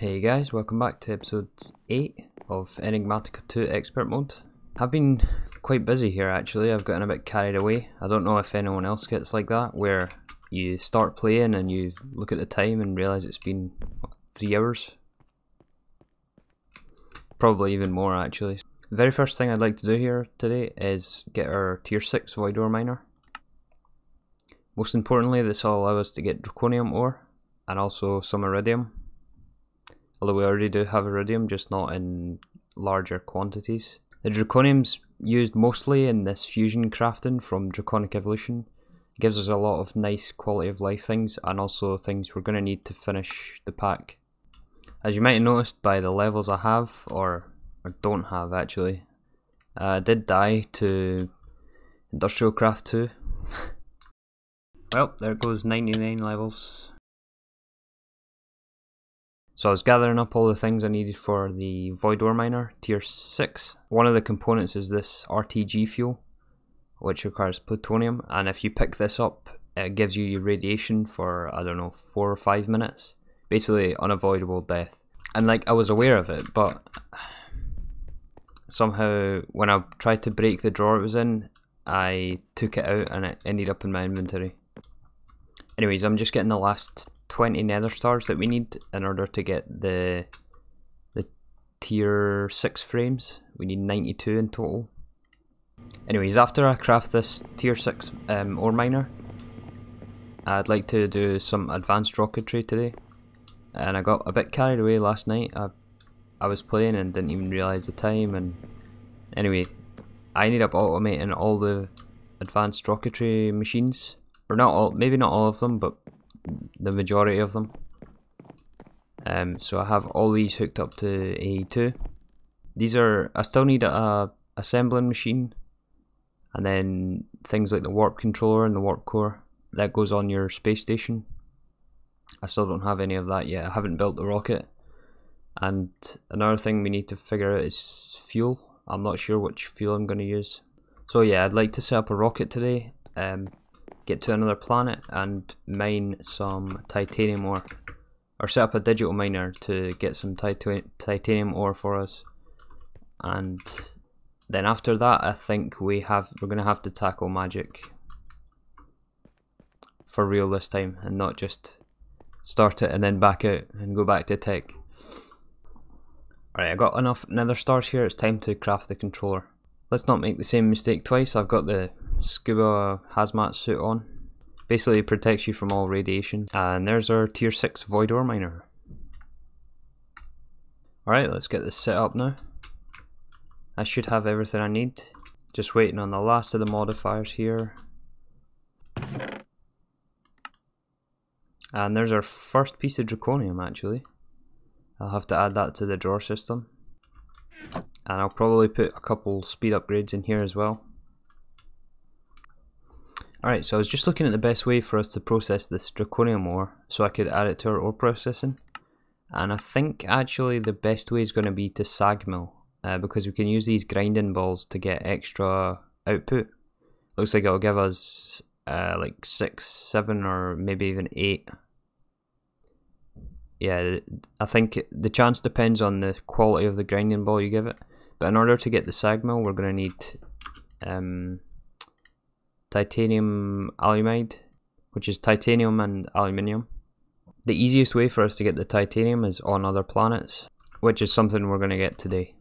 Hey guys, welcome back to episode 8 of Enigmatica 2 Expert Mode. I've been quite busy here actually. I've gotten a bit carried away. I don't know if anyone else gets like that, where you start playing and you look at the time and realise it's been 3 hours. Probably even more actually. The very first thing I'd like to do here today is get our tier 6 void ore miner. Most importantly, this will allow us to get draconium ore and also some iridium. Although we already do have iridium, just not in larger quantities. The draconium's used mostly in this fusion crafting from Draconic Evolution. It gives us a lot of nice quality of life things and also things we're going to need to finish the pack. As you might have noticed by the levels I have, or don't have actually, I did die to Industrial Craft 2. Well, there goes 99 levels. So I was gathering up all the things I needed for the void ore miner, tier 6. One of the components is this RTG fuel, which requires plutonium, and if you pick this up, it gives you radiation for, I don't know, 4 or 5 minutes. Basically unavoidable death. And like, I was aware of it, but somehow when I tried to break the drawer it was in, I took it out and it ended up in my inventory. Anyways, I'm just getting the last 20 nether stars that we need in order to get the tier 6 frames. We need 92 in total. Anyways, after I craft this tier 6 ore miner, I'd like to do some advanced rocketry today. And I got a bit carried away last night. I was playing and didn't even realise the time, and anyway, I ended up automating all the advanced rocketry machines. Or not all, maybe not all of them, but the majority of them. So I have all these hooked up to AE2. These are, I still need a assembling machine, and then things like the warp controller and the warp core that goes on your space station. I still don't have any of that yet. I haven't built the rocket. And another thing we need to figure out is fuel. I'm not sure which fuel I'm going to use. So yeah, I'd like to set up a rocket today. Get to another planet and mine some titanium ore, or set up a digital miner to get some titanium ore for us. And then after that, I think we're gonna have to tackle magic for real this time, and not just start it and then back out and go back to tech. Alright, I got enough nether stars here. It's time to craft the controller. Let's not make the same mistake twice. I've got the scuba hazmat suit on. Basically protects you from all radiation. And there's our tier 6 void ore miner. Alright, let's get this set up now. I should have everything I need. Just waiting on the last of the modifiers here. And there's our first piece of draconium actually. I'll have to add that to the drawer system. And I'll probably put a couple speed upgrades in here as well. Alright, so I was just looking at the best way for us to process this draconium ore so I could add it to our ore processing. And I think actually the best way is going to be to sag mill, because we can use these grinding balls to get extra output. Looks like it'll give us like 6, 7 or maybe even 8. Yeah, I think the chance depends on the quality of the grinding ball you give it. But in order to get the sag mill, we're going to need titanium alumide, which is titanium and aluminium. The easiest way for us to get the titanium is on other planets, which is something we're going to get today.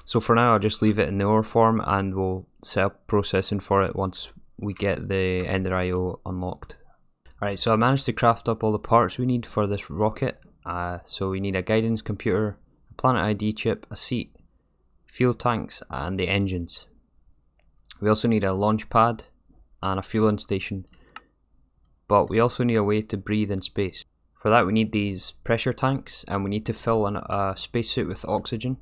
So for now, I'll just leave it in the ore form and we'll set up processing for it once we get the Ender IO unlocked. Alright, so I managed to craft up all the parts we need for this rocket. So we need a guidance computer, a planet ID chip, a seat, fuel tanks and the engines. We also need a launch pad and a fueling station, but we also need a way to breathe in space. For that we need these pressure tanks, and we need to fill a spacesuit with oxygen.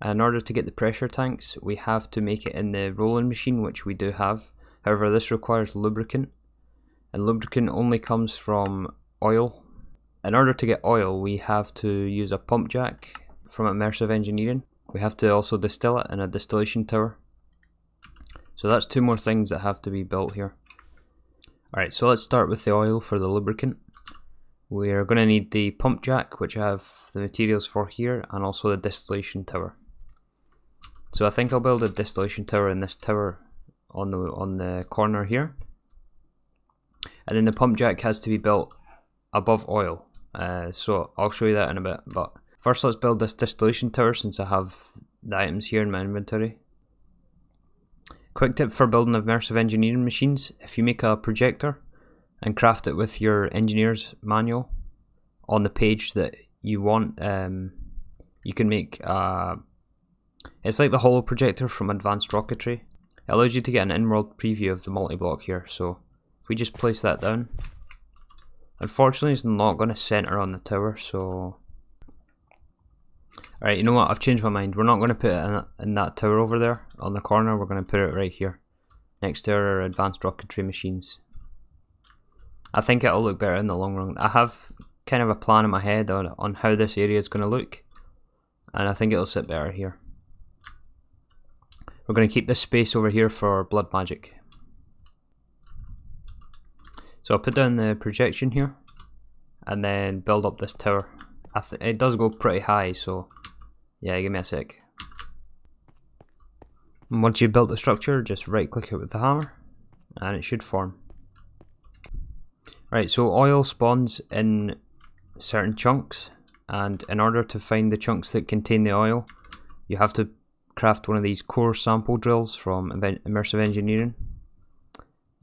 And in order to get the pressure tanks, we have to make it in the rolling machine, which we do have. However, this requires lubricant, and lubricant only comes from oil. In order to get oil, we have to use a pump jack from Immersive Engineering. We have to also distill it in a distillation tower. So that's 2 more things that have to be built here. Alright, so let's start with the oil for the lubricant. We're going to need the pump jack, which I have the materials for here, and also the distillation tower. So I think I'll build a distillation tower in this tower on the corner here. And then the pump jack has to be built above oil. So I'll show you that in a bit. But first let's build this distillation tower since I have the items here in my inventory. Quick tip for building immersive engineering machines: if you make a projector and craft it with your engineer's manual on the page that you want, you can make it's like the holo projector from advanced rocketry. It allows you to get an in-world preview of the multi-block here. So if we just place that down, unfortunately it's not going to center on the tower, so alright, you know what, I've changed my mind. We're not going to put it in that tower over there on the corner. We're going to put it right here next to our advanced rocketry machines. I think it'll look better in the long run. I have kind of a plan in my head on how this area is going to look, and I think it'll sit better here. We're going to keep this space over here for blood magic. So I'll put down the projection here and then build up this tower. It does go pretty high, so yeah, give me a sec. And once you've built the structure, just right click it with the hammer and it should form. Right, so oil spawns in certain chunks, and in order to find the chunks that contain the oil, you have to craft one of these core sample drills from immersive engineering.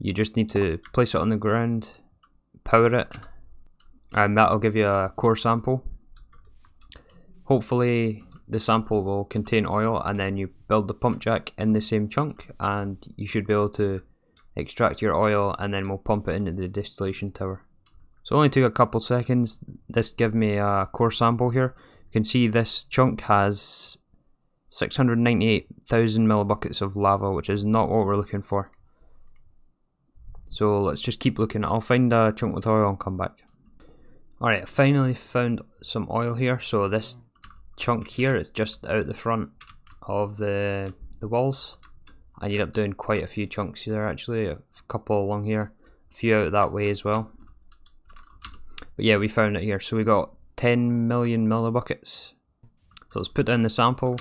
You just need to place it on the ground, power it, and that'll give you a core sample. Hopefully the sample will contain oil, and then you build the pump jack in the same chunk and you should be able to extract your oil, and then we'll pump it into the distillation tower. So it only took a couple seconds. This gave me a core sample here. You can see this chunk has 698,000 millibuckets of lava, which is not what we're looking for. So let's just keep looking. I'll find a chunk with oil and come back. Alright, I finally found some oil here. So this chunk here is just out the front of the walls. I ended up doing quite a few chunks here actually, a couple along here, a few out that way as well. But yeah, we found it here. So we got 10 million millibuckets. So let's put down the sample,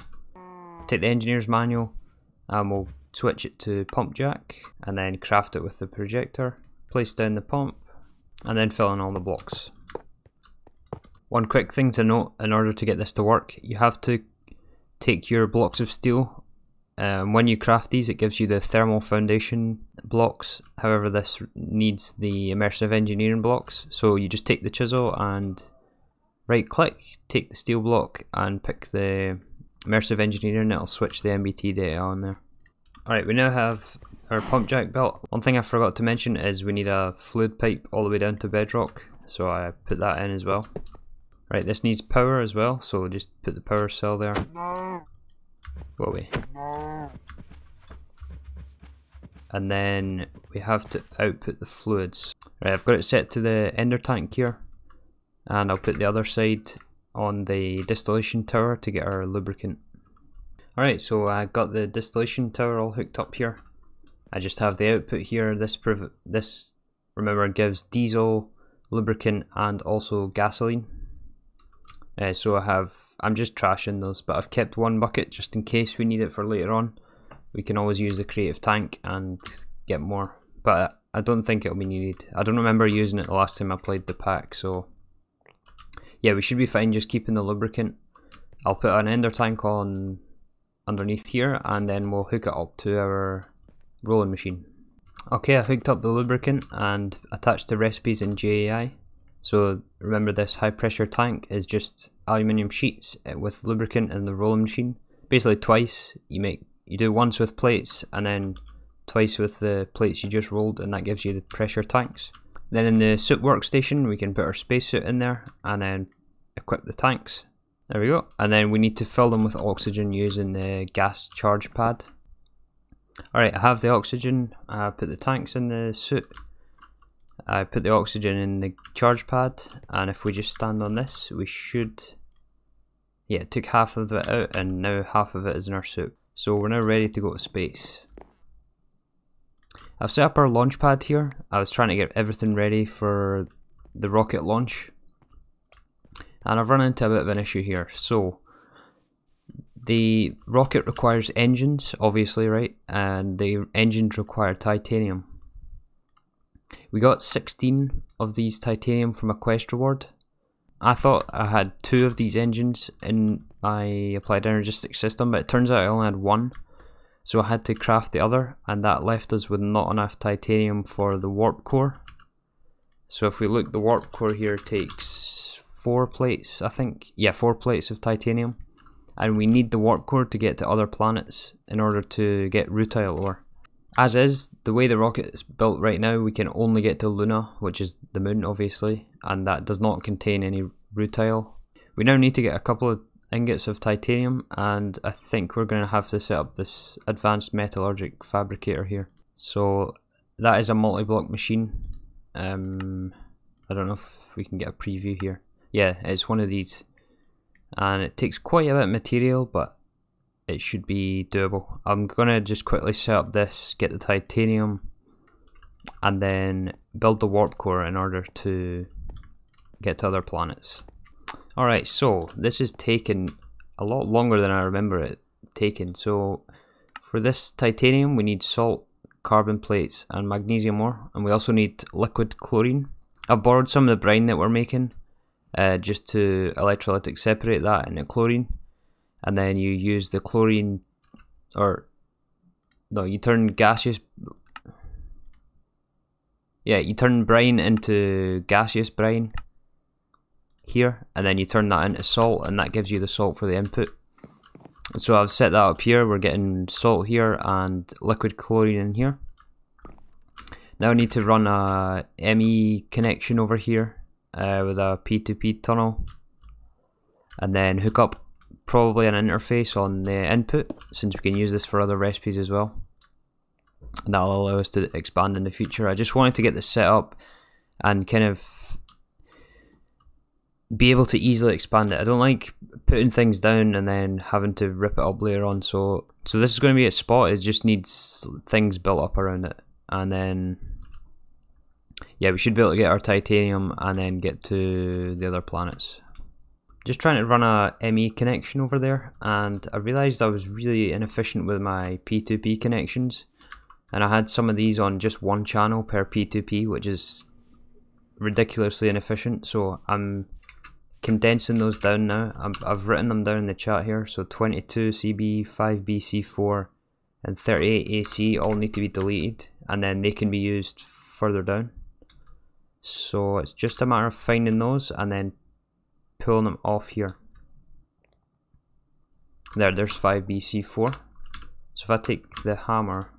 take the engineer's manual, and we'll switch it to pump jack, and then craft it with the projector, place down the pump, and then fill in all the blocks. One quick thing to note: in order to get this to work, you have to take your blocks of steel. When you craft these, it gives you the thermal foundation blocks. However, this needs the immersive engineering blocks. So you just take the chisel and right click, take the steel block and pick the immersive engineering, and it'll switch the MBT data on there. Alright, we now have our pump jack built. One thing I forgot to mention is we need a fluid pipe all the way down to bedrock, so I put that in as well. Right, this needs power as well, so just put the power cell there. Go away. And then we have to output the fluids. Right, I've got it set to the ender tank here, and I'll put the other side on the distillation tower to get our lubricant. Alright, so I got the distillation tower all hooked up here. I just have the output here. This remember gives diesel, lubricant, and also gasoline. So I'm just trashing those, but I've kept one bucket just in case we need it for later on. We can always use the creative tank and get more, but I don't think it'll be needed. I don't remember using it the last time I played the pack, so yeah, we should be fine just keeping the lubricant. I'll put an ender tank on underneath here, and then we'll hook it up to our rolling machine. Okay, I hooked up the lubricant and attached the recipes in JAI. So remember, this high pressure tank is just aluminium sheets with lubricant in the rolling machine. Basically twice. You do once with plates and then twice with the plates you just rolled, and that gives you the pressure tanks. Then in the suit workstation we can put our spacesuit in there and then equip the tanks. There we go. And then we need to fill them with oxygen using the gas charge pad. Alright, I have the oxygen. I put the tanks in the suit. I put the oxygen in the charge pad, and if we just stand on this, we should... Yeah, it took half of it out, and now half of it is in our suit. So we're now ready to go to space. I've set up our launch pad here. I was trying to get everything ready for the rocket launch. and I've run into a bit of an issue here. So the rocket requires engines, obviously, right? And the engines require titanium. We got 16 of these titanium from a quest reward. I thought I had 2 of these engines in my applied energistics system, but it turns out I only had 1. So I had to craft the other, and that left us with not enough titanium for the warp core. So if we look, the warp core here takes 4 plates, I think. Yeah, 4 plates of titanium. And we need the warp core to get to other planets in order to get rutile ore. As is, the way the rocket is built right now, we can only get to Luna, which is the moon obviously, and that does not contain any rutile. We now need to get a couple of ingots of titanium, and I think we're going to have to set up this advanced metallurgic fabricator here. So that is a multi-block machine. I don't know if we can get a preview here. Yeah, it's one of these. And it takes quite a bit of material, but it should be doable. I'm gonna just quickly set up this, get the titanium, and then build the warp core in order to get to other planets. Alright, so this is taken a lot longer than I remember it taking. So for this titanium we need salt, carbon plates and magnesium ore, and we also need liquid chlorine. I've borrowed some of the brine that we're making just to electrolytic separate that into chlorine, and then you use the chlorine, or no, you turn gaseous, yeah, you turn brine into gaseous brine here, and then you turn that into salt, and that gives you the salt for the input. So I've set that up here. We're getting salt here and liquid chlorine in here. Now I need to run a ME connection over here with a P2P tunnel, and then hook up probably an interface on the input, since we can use this for other recipes as well, and that'll allow us to expand in the future. I just wanted to get this set up and kind of be able to easily expand it. I don't like putting things down and then having to rip it up later on, so this is going to be a spot. It just needs things built up around it, and then yeah, we should be able to get our titanium and then get to the other planets. Just trying to run a ME connection over there, and I realised I was really inefficient with my P2P connections, and I had some of these on just one channel per P2P, which is ridiculously inefficient. So I'm condensing those down now. I've written them down in the chat here. So 22 CB, 5B C4 and 38 AC all need to be deleted, and then they can be used further down. So it's just a matter of finding those and then pulling them off here. There's 5B C4. So if I take the hammer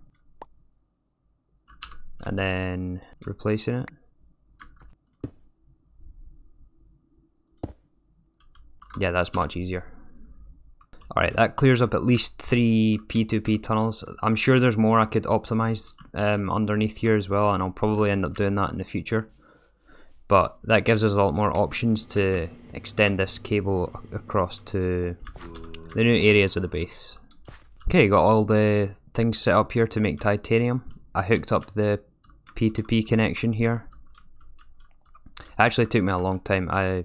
and then replacing it, yeah, that's much easier. Alright, that clears up at least 3 P2P tunnels. I'm sure there's more I could optimize underneath here as well, and I'll probably end up doing that in the future. But that gives us a lot more options to extend this cable across to the new areas of the base. Okay, got all the things set up here to make titanium. I hooked up the P2P connection here. It actually took me a long time. I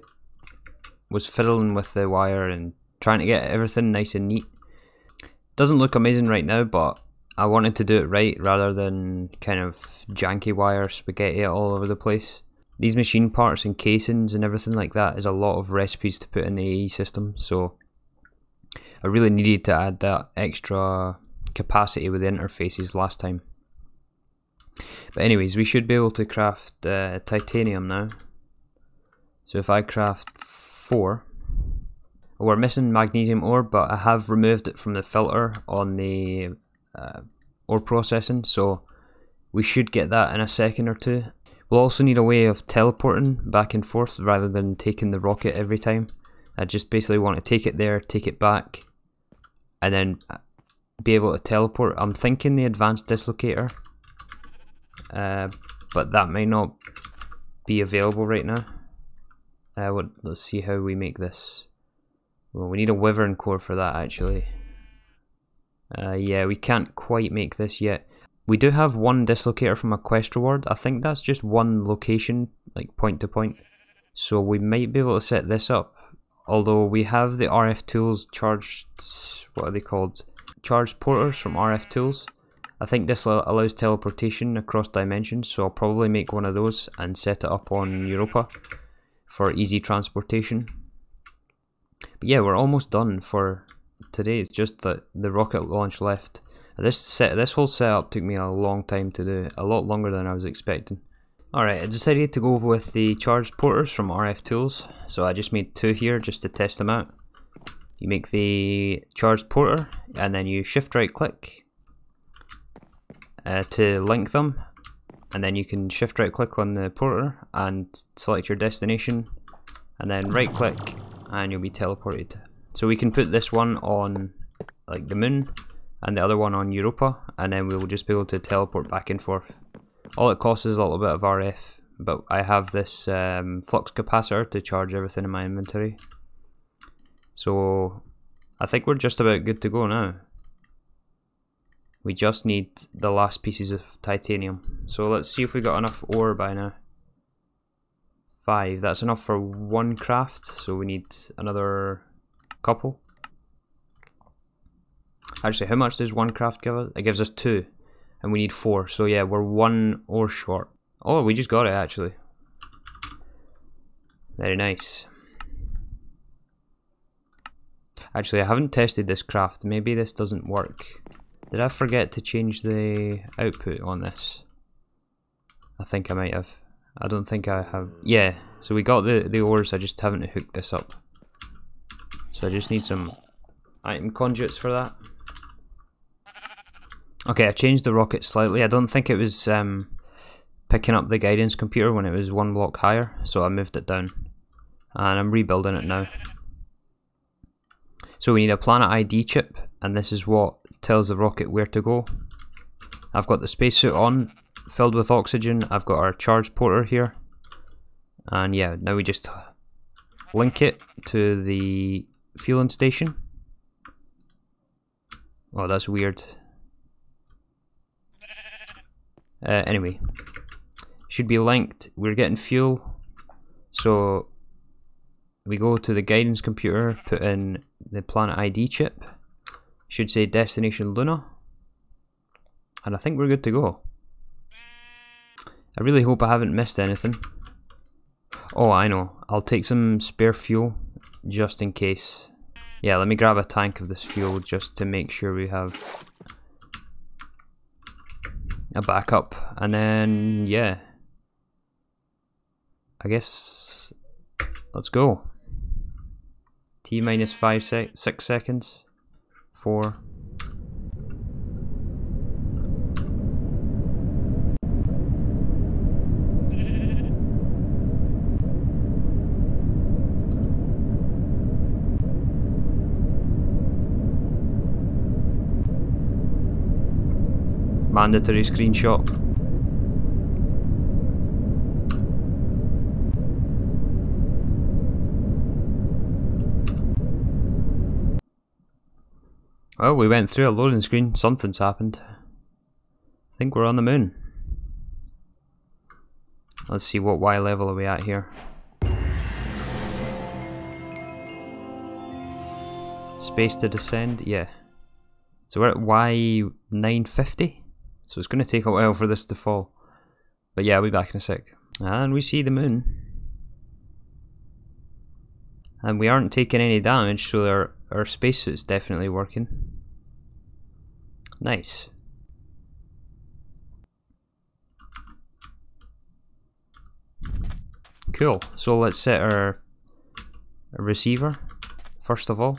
was fiddling with the wire and trying to get everything nice and neat. Doesn't look amazing right now, but I wanted to do it right rather than kind of janky wire spaghetti all over the place. These machine parts and casings and everything like that is a lot of recipes to put in the AE system, so I really needed to add that extra capacity with the interfaces last time. But anyways, we should be able to craft titanium now. So if I craft 4, we're missing magnesium ore, but I have removed it from the filter on the ore processing, so we should get that in a second or two. We'll also need a way of teleporting back and forth rather than taking the rocket every time. I just basically want to take it there, take it back, and then be able to teleport. I'm thinking the advanced dislocator, but that may not be available right now. Let's see how we make this. Well, we need a wyvern core for that actually. Yeah, we can't quite make this yet. We do have one dislocator from a quest reward. I think that's just one location, like point to point. So we might be able to set this up although we have the RF tools charged, what are they called? Charged porters from RF tools. I think this allows teleportation across dimensions, so I'll probably make one of those and set it up on Europa for easy transportation. But yeah, we're almost done for today. It's just that the rocket launch left. This whole setup took me a long time to do, a lot longer than I was expecting. Alright, I decided to go with the charged porters from RF Tools, so I just made 2 here just to test them out. You make the charged porter, and then you shift right click to link them, and then you can shift right click on the porter and select your destination, and then right click and you'll be teleported. So we can put this one on like the moon and the other one on Europa, and then we'll just be able to teleport back and forth. All it costs is a little bit of RF, but I have this flux capacitor to charge everything in my inventory. So I think we're just about good to go now. We just need the last pieces of titanium. So let's see if we got enough ore by now. 5, that's enough for 1 craft, so we need another couple. Actually, how much does 1 craft give us? It gives us 2. And we need 4, so yeah, we're 1 ore short. Oh, we just got it actually. Very nice. Actually, I haven't tested this craft. Maybe this doesn't work. Did I forget to change the output on this? I think I might have. I don't think I have. Yeah, so we got the ores, I just haven't hooked this up. So I just need some item conduits for that. Okay, I changed the rocket slightly. I don't think it was picking up the guidance computer when it was 1 block higher, so I moved it down. And I'm rebuilding it now. So we need a planet ID chip, and this is what tells the rocket where to go. I've got the spacesuit on, filled with oxygen. I've got our charge porter here. And yeah, now we just link it to the fueling station. Oh, that's weird. Anyway, should be linked. We're getting fuel, so we go to the guidance computer, put in the planet ID chip, should say destination Luna, and I think we're good to go. I really hope I haven't missed anything. Oh, I know, I'll take some spare fuel just in case. Yeah, let me grab a tank of this fuel just to make sure we have a backup, and then yeah, I guess let's go. T minus 6 seconds. 4. Mandatory screenshot. Well, we went through a loading screen. Something's happened. I think we're on the moon. Let's see, what Y level are we at here? Space to descend? Yeah. So we're at Y 950. So it's going to take a while for this to fall. But yeah, I'll be back in a sec. And we see the moon. And we aren't taking any damage, so our spacesuit's definitely working. Nice. Cool. So let's set our receiver, first of all.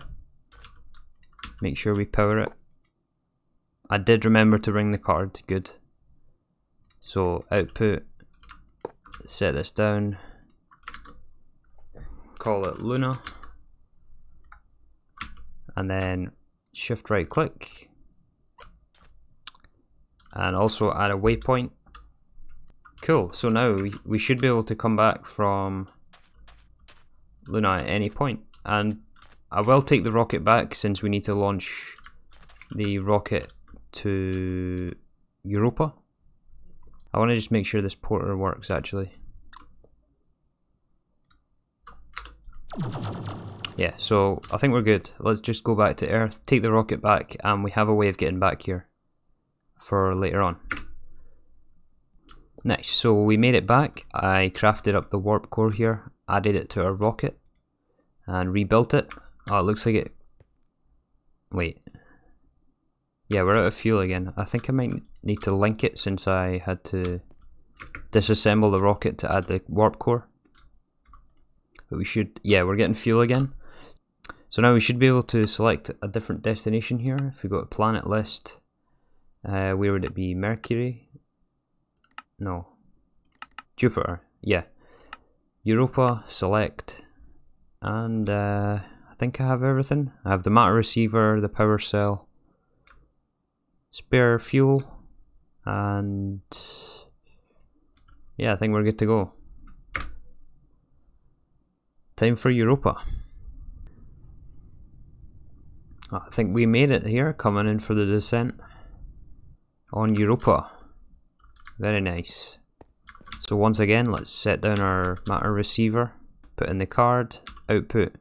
Make sure we power it. I did remember to ring the card, good. So output, set this down, call it Luna, and then shift right click, and also add a waypoint. Cool, so now we should be able to come back from Luna at any point, and I will take the rocket back since we need to launch the rocket to Europa. I want to just make sure this porter works actually. Yeah, so I think we're good. Let's just go back to Earth, take the rocket back, and we have a way of getting back here for later on. Nice, so we made it back. I crafted up the warp core here, added it to our rocket, and rebuilt it. Oh, it looks like it... Wait. Yeah, we're out of fuel again. I think I might need to link it since I had to disassemble the rocket to add the warp core. But we should... Yeah, we're getting fuel again. So now we should be able to select a different destination here. If we go to planet list, where would it be? Mercury? No. Jupiter. Yeah. Europa, select. And I think I have everything. I have the matter receiver, the power cell, spare fuel, and yeah, I think we're good to go. Time for Europa. I think we made it here, coming in for the descent on Europa. Very nice. So once again, let's set down our matter receiver, put in the card, output,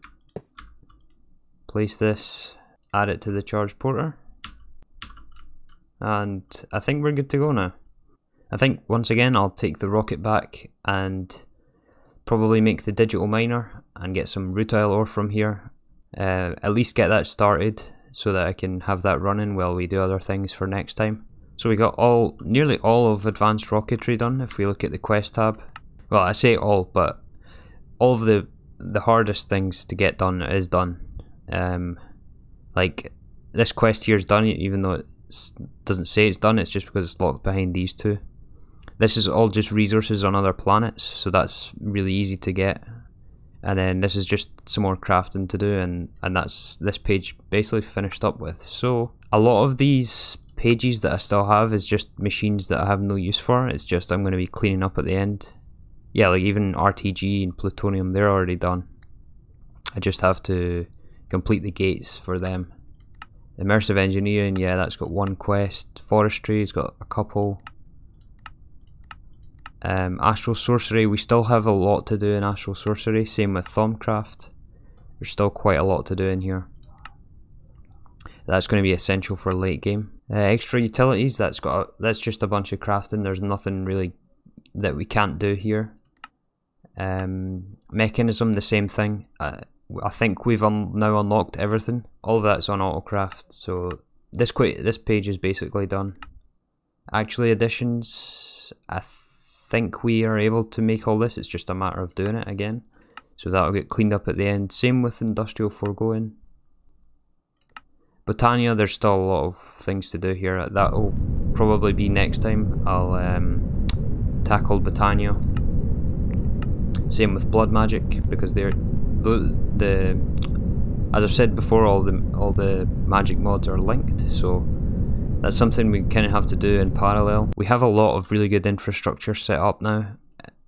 place this, add it to the charge porter, and I think we're good to go now. I think once again I'll take the rocket back and probably make the digital miner and get some rutile ore from here. At least get that started so that I can have that running while we do other things for next time. So we got nearly all of advanced rocketry done. If we look at the quest tab, well, I say all, but all of the hardest things to get done is done. Like this quest here is done, even though it doesn't say it's done. It's just because it's locked behind these two. This is all just resources on other planets, so that's really easy to get. And then this is just some more crafting to do, and that's this page basically finished up with. So a lot of these pages that I still have is just machines that I have no use for. It's just I'm going to be cleaning up at the end. Yeah, like even RTG and plutonium, they're already done. I just have to complete the gates for them. Immersive engineering, yeah, that's got one quest. Forestry's got a couple. Astral sorcery, we still have a lot to do in astral sorcery. Same with Thaumcraft. There's still quite a lot to do in here. That's going to be essential for late game. Extra utilities, that's just a bunch of crafting. There's nothing really that we can't do here. Mechanism, the same thing. I think we've now unlocked everything. All of that's on autocraft, so this page is basically done. Actually, additions, I think we are able to make all this. It's just a matter of doing it again. So that'll get cleaned up at the end. Same with industrial foregoing. Botania, there's still a lot of things to do here. That'll probably be next time. I'll tackle Botania. Same with blood magic, because they're as I've said before, all the magic mods are linked. So that's something we kind of have to do in parallel. We have a lot of really good infrastructure set up now.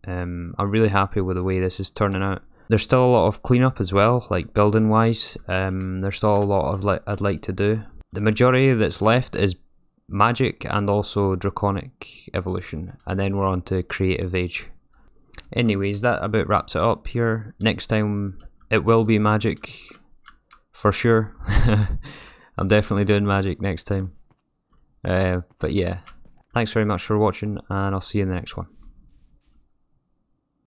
I'm really happy with the way this is turning out. There's still a lot of cleanup as well, like building wise. There's still a lot of I'd like to do. The majority that's left is magic and also draconic evolution, and then we're on to creative age. Anyways, that about wraps it up here. Next time it will be magic for sure. I'm definitely doing magic next time. But yeah, thanks very much for watching, and I'll see you in the next one.